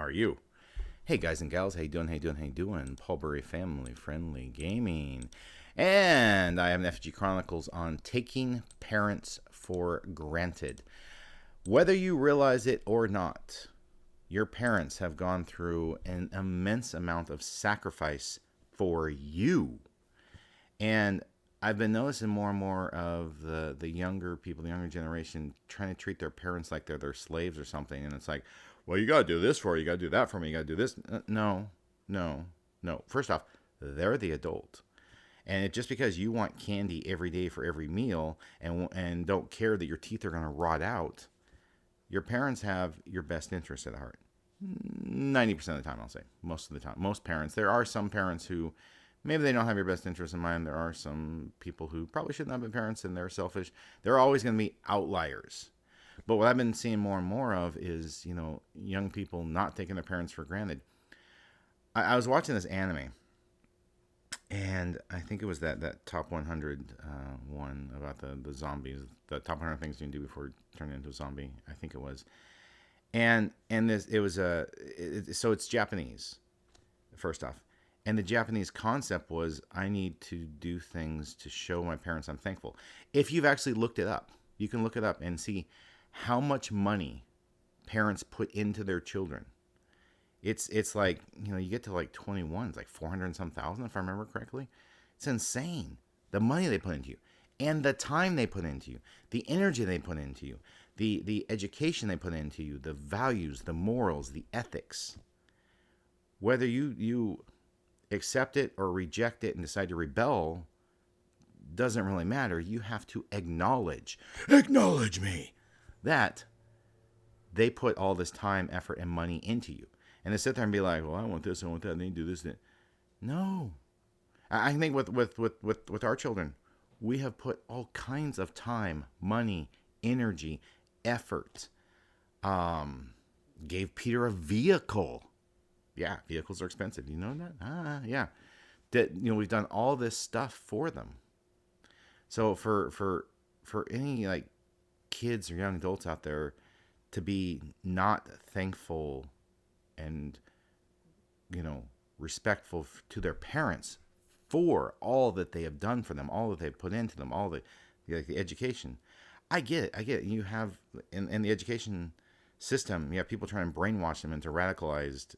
are you? Hey guys and gals, how you doing? How you doing? How you doing? Paul Burry Family Friendly Gaming. And I have an FFG Chronicles on taking parents for granted. Whether you realize it or not, your parents have gone through an immense amount of sacrifice for you. And I've been noticing more and more of the younger people, the younger generation, trying to treat their parents like they're their slaves or something. And it's like, well, you got to do this for me, you got to do that for me, you got to do this. No, no, no. First off, they're the adult. And just because you want candy every day for every meal and don't care that your teeth are going to rot out, your parents have your best interest at heart. 90% of the time, I'll say. Most of the time. Most parents. There are some parents who maybe they don't have your best interest in mind. There are some people who probably shouldn't have been parents and they're selfish. There are always going to be outliers. But what I've been seeing more and more of is, young people not taking their parents for granted. I was watching this anime, and I think it was that top 100 one about the zombies, the top 100 things you can do before you turn into a zombie. I think it was, and this it was so it's Japanese, first off, and the Japanese concept was I need to do things to show my parents I'm thankful. If you've actually looked it up, you can look it up and see how much money parents put into their children. It's like, you get to like 21, it's like 400 and some thousand, if I remember correctly. It's insane. The money they put into you and the time they put into you, the energy they put into you, the education they put into you, the values, the morals, the ethics. Whether you accept it or reject it and decide to rebel doesn't really matter. You have to acknowledge me, that they put all this time, effort, and money into you. And to sit there and be like, well, I want this, I want that, and they do this. No. I think with our children, we have put all kinds of time, money, energy, effort. Gave Peter a vehicle. Yeah, vehicles are expensive. You know that? Yeah. That we've done all this stuff for them. So for any like kids or young adults out there to be not thankful and respectful to their parents for all that they have done for them, all that they've put into them, all the education. I get it. You have in the education system, you have people trying to brainwash them into radicalized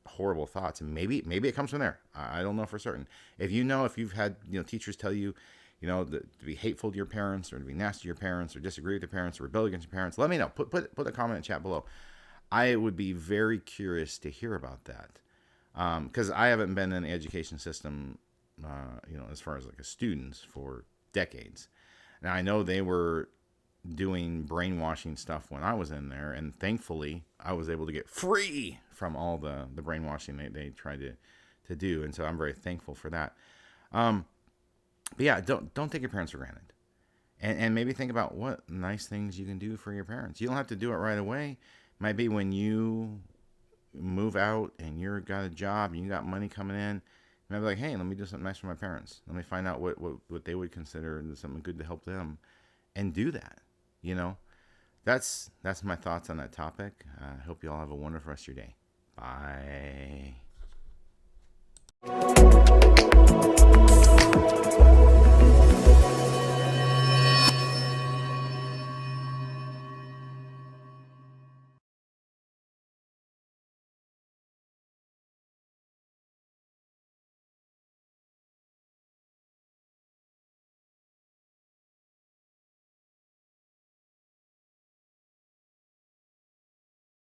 horrible thoughts, and maybe it comes from there. I don't know for certain. If you've had teachers tell you to be hateful to your parents, or to be nasty to your parents, or disagree with your parents, or rebel against your parents, let me know. Put a comment in the chat below. I would be very curious to hear about that, because I haven't been in the education system, as far as like a student for decades. Now I know they were doing brainwashing stuff when I was in there, and thankfully I was able to get free from all the brainwashing they tried to do, and so I'm very thankful for that. But yeah, don't take your parents for granted, and maybe think about what nice things you can do for your parents. You don't have to do it right away. It might be when you move out and you've got a job and you got money coming in. You might be like, hey, let me do something nice for my parents. Let me find out what they would consider something good to help them, and do that. That's my thoughts on that topic. I hope you all have a wonderful rest of your day. Bye.